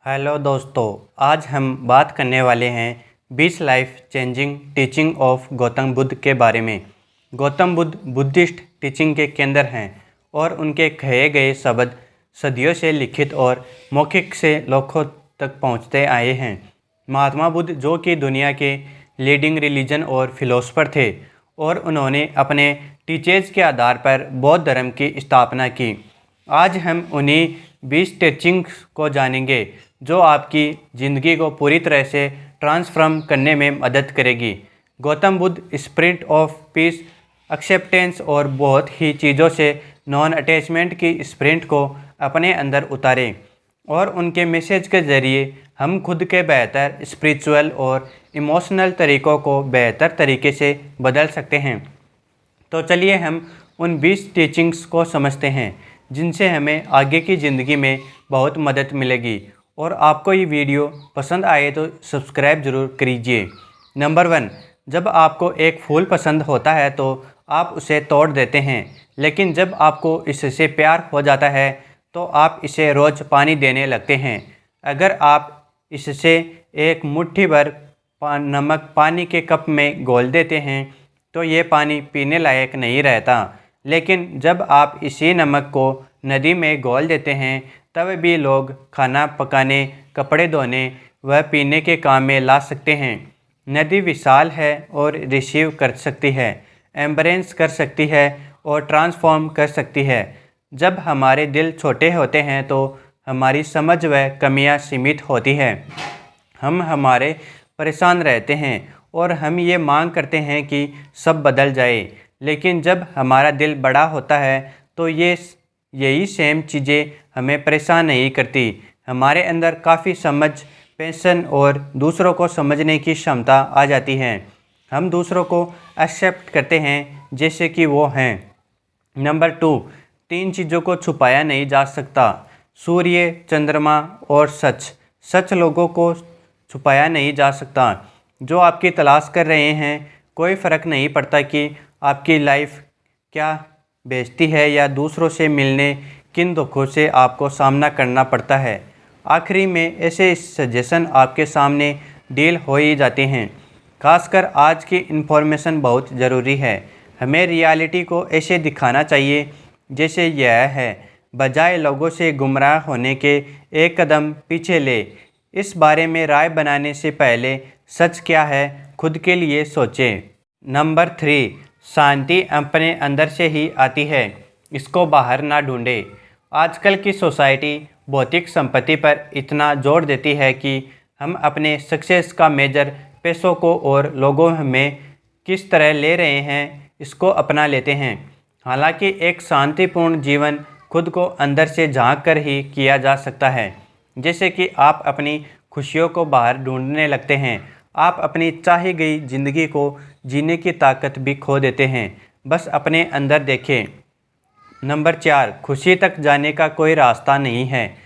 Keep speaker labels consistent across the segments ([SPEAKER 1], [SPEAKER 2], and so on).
[SPEAKER 1] Hello दोस्तों, आज हम बात करने वाले हैं 20 life changing teaching of Gautam Buddha के बारे में। गौतम बुद्ध बुद्धिस्ट टीचिंग के केंद्र हैं और उनके कहे गए शब्द सदियों से लिखित और मौखिक से लोगों तक पहुंचते आए हैं। महात्मा बुद्ध, जो कि दुनिया के लीडिंग रिलीजन और फिलोसफर थे, और उन्होंने अपने टीचर्स के आधार पर बौद्ध धर्म की स्थापना की। आज हम उन्हीं 20 टीचिंग्स को जानेंगे जो आपकी ज़िंदगी को पूरी तरह से ट्रांसफॉर्म करने में मदद करेगी। Gautam Buddha spirit of peace, acceptance और बहुत ही चीज़ों से नॉन अटैचमेंट की स्पिरिट को अपने अंदर उतारें और उनके मैसेज के ज़रिए हम खुद के बेहतर स्पिरिचुअल और इमोशनल तरीक़ों को बेहतर तरीके से बदल सकते हैं। तो चलिए हम उन 20 टीचिंग्स को समझते हैं जिनसे हमें आगे की ज़िंदगी में बहुत मदद मिलेगी। और आपको ये वीडियो पसंद आए तो सब्सक्राइब ज़रूर कीजिए। नंबर 1, जब आपको एक फूल पसंद होता है तो आप उसे तोड़ देते हैं, लेकिन जब आपको इससे प्यार हो जाता है तो आप इसे रोज़ पानी देने लगते हैं। अगर आप इससे एक मुट्ठी भर नमक पानी के कप में घोल देते हैं तो ये पानी पीने लायक नहीं रहता, लेकिन जब आप इसी नमक को नदी में घोल देते हैं तब भी लोग खाना पकाने, कपड़े धोने व पीने के काम में ला सकते हैं। नदी विशाल है और रिसीव कर सकती है, एम्ब्रेस कर सकती है और ट्रांसफॉर्म कर सकती है। जब हमारे दिल छोटे होते हैं तो हमारी समझ व कमियां सीमित होती है। हम हमारे परेशान रहते हैं और हम ये मांग करते हैं कि सब बदल जाए, लेकिन जब हमारा दिल बड़ा होता है तो यही सेम चीज़ें हमें परेशान नहीं करती। हमारे अंदर काफ़ी समझ, पैशन और दूसरों को समझने की क्षमता आ जाती है। हम दूसरों को एक्सेप्ट करते हैं जैसे कि वो हैं। नंबर 2, 3 चीज़ों को छुपाया नहीं जा सकता। सूर्य, चंद्रमा और सच। सच लोगों को छुपाया नहीं जा सकता। जो आपकी तलाश कर रहे हैं, कोई फ़र्क नहीं पड़ता कि आपकी लाइफ क्या बेचती है या दूसरों से मिलने किन दुखों से आपको सामना करना पड़ता है। आखिरी में ऐसे सजेशन आपके सामने डील हो ही जाते हैं। खासकर आज की इन्फॉर्मेशन बहुत ज़रूरी है। हमें रियलिटी को ऐसे दिखाना चाहिए जैसे यह है, बजाय लोगों से गुमराह होने के एक कदम पीछे ले। इस बारे में राय बनाने से पहले सच क्या है खुद के लिए सोचें। नंबर 3, शांति अपने अंदर से ही आती है, इसको बाहर ना ढूंढे। आजकल की सोसाइटी भौतिक संपत्ति पर इतना जोर देती है कि हम अपने सक्सेस का मेजर पैसों को और लोगों में किस तरह ले रहे हैं, इसको अपना लेते हैं। हालांकि एक शांतिपूर्ण जीवन खुद को अंदर से झांक कर ही किया जा सकता है। जैसे कि आप अपनी खुशियों को बाहर ढूंढने लगते हैं, आप अपनी चाही गई ज़िंदगी को जीने की ताकत भी खो देते हैं। बस अपने अंदर देखें। नंबर 4, खुशी तक जाने का कोई रास्ता नहीं है,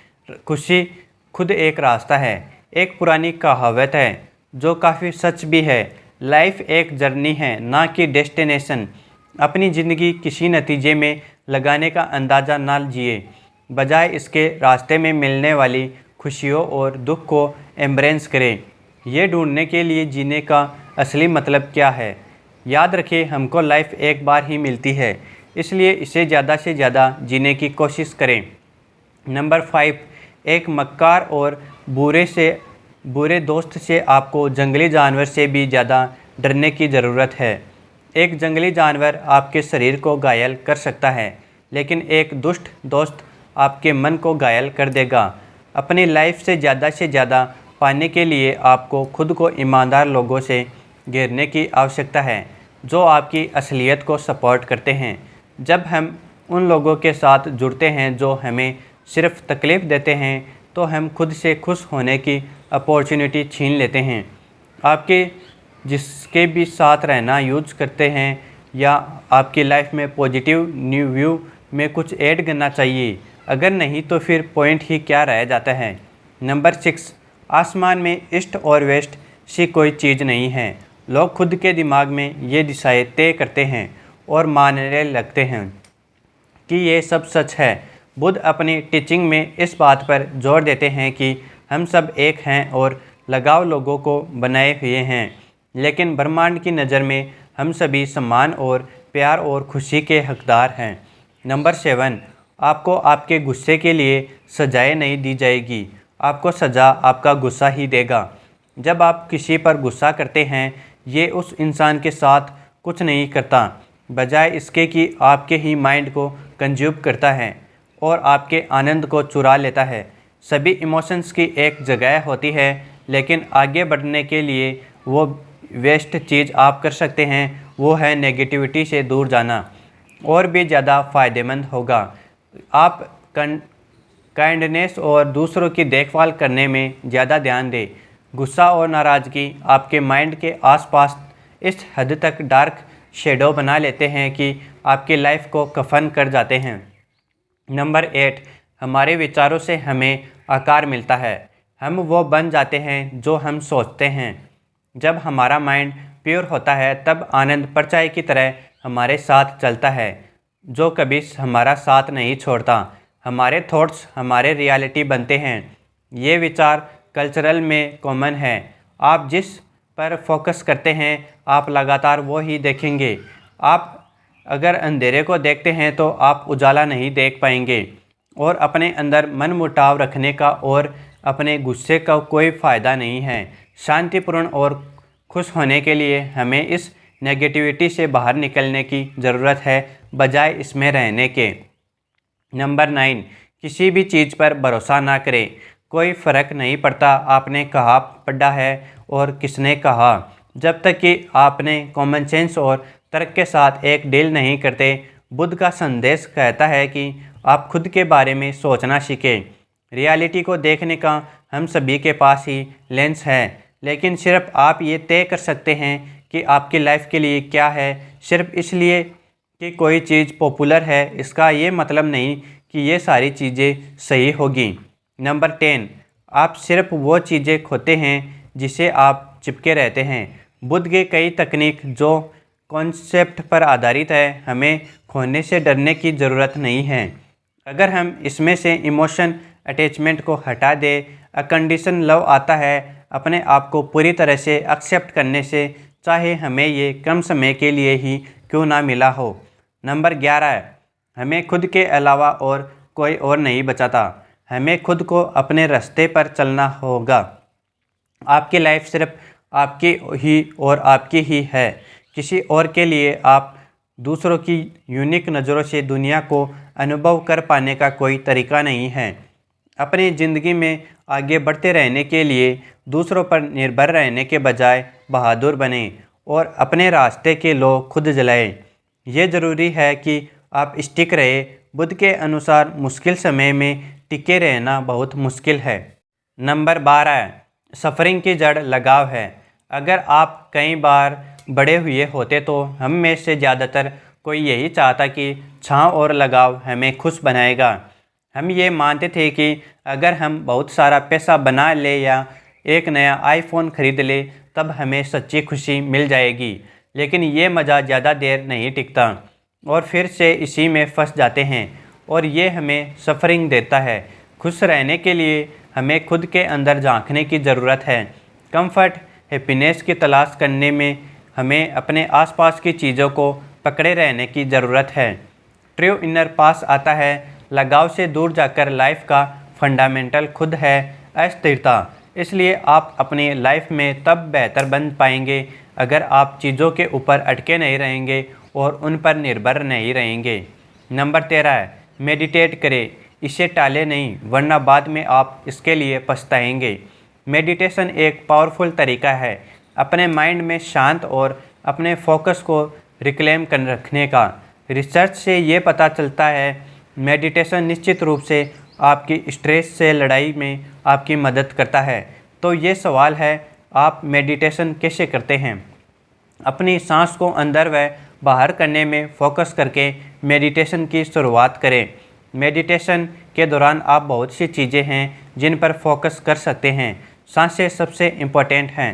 [SPEAKER 1] खुशी खुद एक रास्ता है। एक पुरानी कहावत है जो काफ़ी सच भी है, लाइफ एक जर्नी है ना कि डेस्टिनेशन। अपनी ज़िंदगी किसी नतीजे में लगाने का अंदाज़ा ना लीजिए, बजाय इसके रास्ते में मिलने वाली खुशियों और दुख को एम्ब्रेस करें। ये ढूंढने के लिए जीने का असली मतलब क्या है। याद रखें, हमको लाइफ एक बार ही मिलती है, इसलिए इसे ज़्यादा से ज़्यादा जीने की कोशिश करें। नंबर 5, एक मक्कार और बुरे दोस्त से आपको जंगली जानवर से भी ज़्यादा डरने की ज़रूरत है। एक जंगली जानवर आपके शरीर को घायल कर सकता है, लेकिन एक दुष्ट दोस्त आपके मन को घायल कर देगा। अपनी लाइफ से ज़्यादा पाने के लिए आपको खुद को ईमानदार लोगों से घेरने की आवश्यकता है जो आपकी असलियत को सपोर्ट करते हैं। जब हम उन लोगों के साथ जुड़ते हैं जो हमें सिर्फ तकलीफ़ देते हैं तो हम खुद से खुश होने की अपॉर्चुनिटी छीन लेते हैं। आपके जिसके भी साथ रहना यूज करते हैं या आपकी लाइफ में पॉजिटिव न्यू व्यू में कुछ ऐड करना चाहिए। अगर नहीं तो फिर पॉइंट ही क्या रह जाता है। नंबर 6, आसमान में ईस्ट और वेस्ट सी कोई चीज़ नहीं है। लोग खुद के दिमाग में ये दिशाएं तय करते हैं और मानने लगते हैं कि ये सब सच है। बुद्ध अपनी टीचिंग में इस बात पर जोर देते हैं कि हम सब एक हैं और लगाव लोगों को बनाए हुए हैं, लेकिन ब्रह्मांड की नज़र में हम सभी सम्मान और प्यार और खुशी के हकदार हैं। नंबर 7, आपको आपके गुस्से के लिए सजाएं नहीं दी जाएगी, आपको सज़ा आपका गुस्सा ही देगा। जब आप किसी पर गुस्सा करते हैं, ये उस इंसान के साथ कुछ नहीं करता, बजाय इसके कि आपके ही माइंड को कंज्यूम करता है और आपके आनंद को चुरा लेता है। सभी इमोशंस की एक जगह होती है, लेकिन आगे बढ़ने के लिए वो वेस्ट चीज़ आप कर सकते हैं वो है नेगेटिविटी से दूर जाना, और भी ज़्यादा फ़ायदेमंद होगा। आप काइंडनेस और दूसरों की देखभाल करने में ज़्यादा ध्यान दें। गुस्सा और नाराज़गी आपके माइंड के आसपास इस हद तक डार्क शेडो बना लेते हैं कि आपकी लाइफ को कफन कर जाते हैं। नंबर 8, हमारे विचारों से हमें आकार मिलता है। हम वो बन जाते हैं जो हम सोचते हैं। जब हमारा माइंड प्योर होता है तब आनंद परछाई की तरह हमारे साथ चलता है, जो कभी हमारा साथ नहीं छोड़ता। हमारे थॉट्स हमारे रियलिटी बनते हैं। ये विचार कल्चरल में कॉमन है। आप जिस पर फोकस करते हैं आप लगातार वो ही देखेंगे। आप अगर अंधेरे को देखते हैं तो आप उजाला नहीं देख पाएंगे, और अपने अंदर मन मुटाव रखने का और अपने गुस्से का कोई फ़ायदा नहीं है। शांतिपूर्ण और खुश होने के लिए हमें इस नेगेटिविटी से बाहर निकलने की ज़रूरत है, बजाय इसमें रहने के। नंबर 9, किसी भी चीज़ पर भरोसा ना करें। कोई फ़र्क नहीं पड़ता आपने कहाँ पढ़ा है और किसने कहा, जब तक कि आपने कॉमन सेंस और तर्क के साथ एक डील नहीं करते। बुद्ध का संदेश कहता है कि आप खुद के बारे में सोचना सीखें। रियलिटी को देखने का हम सभी के पास ही लेंस है, लेकिन सिर्फ आप ये तय कर सकते हैं कि आपकी लाइफ के लिए क्या है। सिर्फ इसलिए कि कोई चीज़ पॉपुलर है इसका ये मतलब नहीं कि ये सारी चीज़ें सही होगी। नंबर 10, आप सिर्फ वो चीज़ें खोते हैं जिसे आप चिपके रहते हैं। बुद्ध के कई तकनीक जो कॉन्सेप्ट पर आधारित है, हमें खोने से डरने की ज़रूरत नहीं है। अगर हम इसमें से इमोशन अटैचमेंट को हटा दें, अकंडीशन लव आता है अपने आप को पूरी तरह से एक्सेप्ट करने से, चाहे हमें ये कम समय के लिए ही क्यों ना मिला हो। नंबर 11, हमें खुद के अलावा और कोई और नहीं बचाता। हमें खुद को अपने रास्ते पर चलना होगा। आपकी लाइफ सिर्फ आपकी ही और आपकी ही है। किसी और के लिए आप दूसरों की यूनिक नज़रों से दुनिया को अनुभव कर पाने का कोई तरीका नहीं है। अपनी ज़िंदगी में आगे बढ़ते रहने के लिए दूसरों पर निर्भर रहने के बजाय बहादुर बने और अपने रास्ते के लो खुद जलाएं। ये ज़रूरी है कि आप स्टिक रहे। बुद्ध के अनुसार मुश्किल समय में टिके रहना बहुत मुश्किल है। नंबर 12, सफरिंग की जड़ लगाव है। अगर आप कई बार बड़े हुए होते तो हम में से ज़्यादातर कोई यही चाहता कि छांव और लगाव हमें खुश बनाएगा। हम ये मानते थे कि अगर हम बहुत सारा पैसा बना ले या एक नया आईफोन खरीद ले तब हमें सच्ची खुशी मिल जाएगी, लेकिन ये मज़ा ज़्यादा देर नहीं टिकता और फिर से इसी में फंस जाते हैं और ये हमें सफरिंग देता है। खुश रहने के लिए हमें खुद के अंदर झांकने की ज़रूरत है। कंफर्ट, हैप्पीनेस की तलाश करने में हमें अपने आसपास की चीज़ों को पकड़े रहने की ज़रूरत है। ट्रू इनर पास आता है। लगाव से दूर जाकर लाइफ का फंडामेंटल खुद है अस्थिरता। इसलिए आप अपनी लाइफ में तब बेहतर बन पाएंगे अगर आप चीज़ों के ऊपर अटके नहीं रहेंगे और उन पर निर्भर नहीं रहेंगे। नंबर 13, मेडिटेट करें। इसे टाले नहीं, वरना बाद में आप इसके लिए पछताएंगे। मेडिटेशन एक पावरफुल तरीका है अपने माइंड में शांत और अपने फोकस को रिक्लेम कर रखने का। रिसर्च से ये पता चलता है मेडिटेशन निश्चित रूप से आपकी स्ट्रेस से लड़ाई में आपकी मदद करता है। तो ये सवाल है, आप मेडिटेशन कैसे करते हैं? अपनी सांस को अंदर व बाहर करने में फोकस करके मेडिटेशन की शुरुआत करें। मेडिटेशन के दौरान आप बहुत सी चीज़ें हैं जिन पर फोकस कर सकते हैं। सांसें सबसे इम्पोर्टेंट हैं।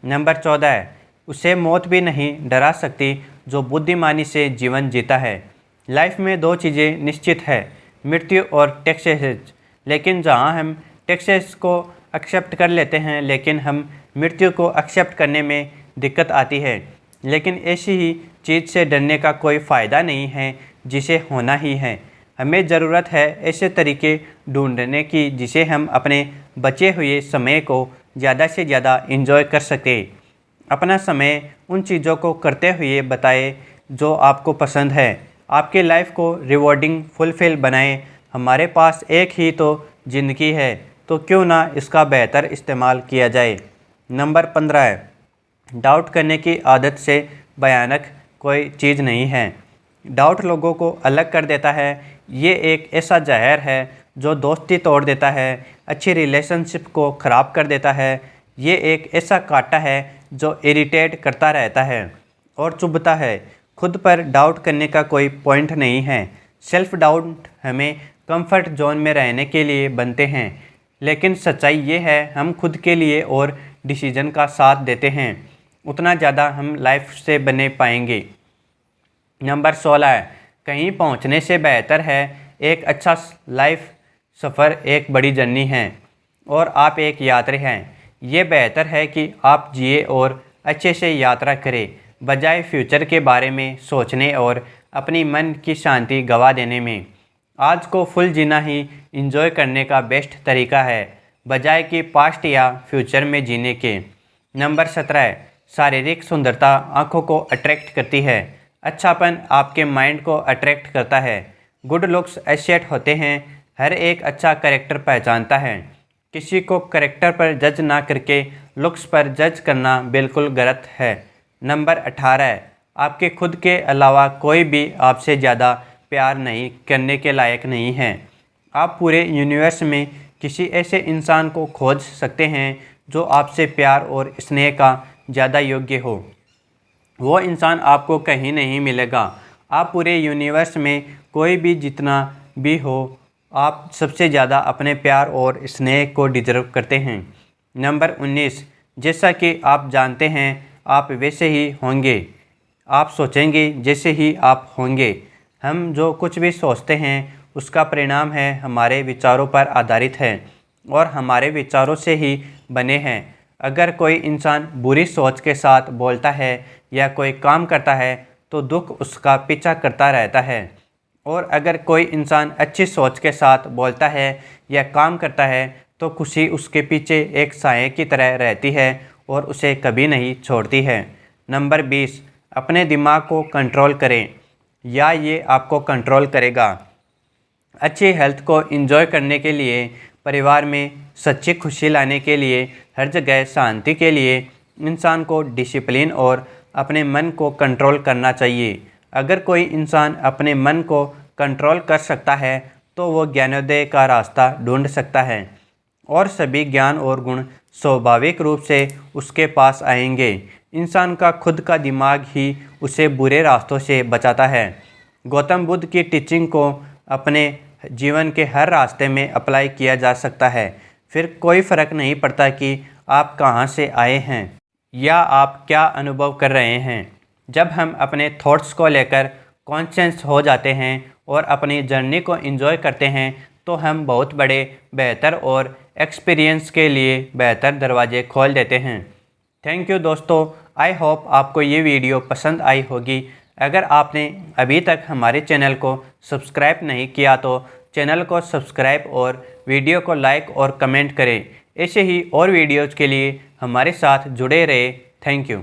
[SPEAKER 1] नंबर 14, उसे मौत भी नहीं डरा सकती जो बुद्धिमानी से जीवन जीता है। लाइफ में दो चीज़ें निश्चित है, मृत्यु और टैक्सेस। लेकिन जहां हम टैक्सेस को एक्सेप्ट कर लेते हैं, लेकिन हम मृत्यु को एक्सेप्ट करने में दिक्कत आती है। लेकिन ऐसी ही चीज़ से डरने का कोई फ़ायदा नहीं है जिसे होना ही है। हमें ज़रूरत है ऐसे तरीके ढूंढने की जिसे हम अपने बचे हुए समय को ज़्यादा से ज़्यादा एंजॉय कर सकें। अपना समय उन चीज़ों को करते हुए बताएं जो आपको पसंद है। आपके लाइफ को रिवॉर्डिंग फुलफिल बनाएं। हमारे पास एक ही तो ज़िंदगी है, तो क्यों ना इसका बेहतर इस्तेमाल किया जाए। नंबर 15 है, डाउट करने की आदत से भयानक कोई चीज़ नहीं है। डाउट लोगों को अलग कर देता है। ये एक ऐसा जहर है जो दोस्ती तोड़ देता है, अच्छी रिलेशनशिप को ख़राब कर देता है। ये एक ऐसा कांटा है जो इरिटेट करता रहता है और चुभता है। खुद पर डाउट करने का कोई पॉइंट नहीं है। सेल्फ डाउट हमें कंफर्ट जोन में रहने के लिए बनते हैं, लेकिन सच्चाई ये है हम खुद के लिए और डिसीजन का साथ देते हैं उतना ज़्यादा हम लाइफ से बने पाएंगे। नंबर 16 है, कहीं पहुंचने से बेहतर है एक अच्छा लाइफ सफ़र एक बड़ी जर्नी है और आप एक यात्री हैं। ये बेहतर है कि आप जिए और अच्छे से यात्रा करें, बजाय फ्यूचर के बारे में सोचने और अपनी मन की शांति गवा देने में। आज को फुल जीना ही इंजॉय करने का बेस्ट तरीका है, बजाय कि पास्ट या फ्यूचर में जीने के। नंबर 17 है, शारीरिक सुंदरता आँखों को अट्रैक्ट करती है। अच्छापन आपके माइंड को अट्रैक्ट करता है। गुड लुक्स एसेट होते हैं। हर एक अच्छा कैरेक्टर पहचानता है। किसी को कैरेक्टर पर जज ना करके लुक्स पर जज करना बिल्कुल गलत है। नंबर 18 है, आपके खुद के अलावा कोई भी आपसे ज़्यादा प्यार नहीं करने के लायक नहीं है। आप पूरे यूनिवर्स में किसी ऐसे इंसान को खोज सकते हैं जो आपसे प्यार और स्नेह का ज़्यादा योग्य हो। वो इंसान आपको कहीं नहीं मिलेगा। आप पूरे यूनिवर्स में कोई भी जितना भी हो, आप सबसे ज़्यादा अपने प्यार और स्नेह को डिजर्व करते हैं। नंबर 19, जैसा कि आप जानते हैं आप वैसे ही होंगे। आप सोचेंगे जैसे ही आप होंगे। हम जो कुछ भी सोचते हैं उसका परिणाम है हमारे विचारों पर आधारित है और हमारे विचारों से ही बने हैं। अगर कोई इंसान बुरी सोच के साथ बोलता है या कोई काम करता है तो दुख उसका पीछा करता रहता है, और अगर कोई इंसान अच्छी सोच के साथ बोलता है या काम करता है तो खुशी उसके पीछे एक साए की तरह रहती है और उसे कभी नहीं छोड़ती है। नंबर 20, अपने दिमाग को कंट्रोल करें या ये आपको कंट्रोल करेगा। अच्छी हेल्थ को एंजॉय करने के लिए, परिवार में सच्ची खुशी लाने के लिए, हर जगह शांति के लिए इंसान को डिसिप्लिन और अपने मन को कंट्रोल करना चाहिए। अगर कोई इंसान अपने मन को कंट्रोल कर सकता है तो वो ज्ञानोदय का रास्ता ढूंढ सकता है और सभी ज्ञान और गुण स्वाभाविक रूप से उसके पास आएंगे। इंसान का खुद का दिमाग ही उसे बुरे रास्तों से बचाता है। गौतम बुद्ध की टीचिंग को अपने जीवन के हर रास्ते में अप्लाई किया जा सकता है। फिर कोई फ़र्क नहीं पड़ता कि आप कहाँ से आए हैं या आप क्या अनुभव कर रहे हैं। जब हम अपने थॉट्स को लेकर कॉन्शियस हो जाते हैं और अपनी जर्नी को एंजॉय करते हैं तो हम बहुत बड़े, बेहतर और एक्सपीरियंस के लिए बेहतर दरवाजे खोल देते हैं। थैंक यू दोस्तों, आई होप आपको ये वीडियो पसंद आई होगी। अगर आपने अभी तक हमारे चैनल को सब्सक्राइब नहीं किया तो चैनल को सब्सक्राइब और वीडियो को लाइक और कमेंट करें। ऐसे ही और वीडियोज़ के लिए हमारे साथ जुड़े रहे। Thank you.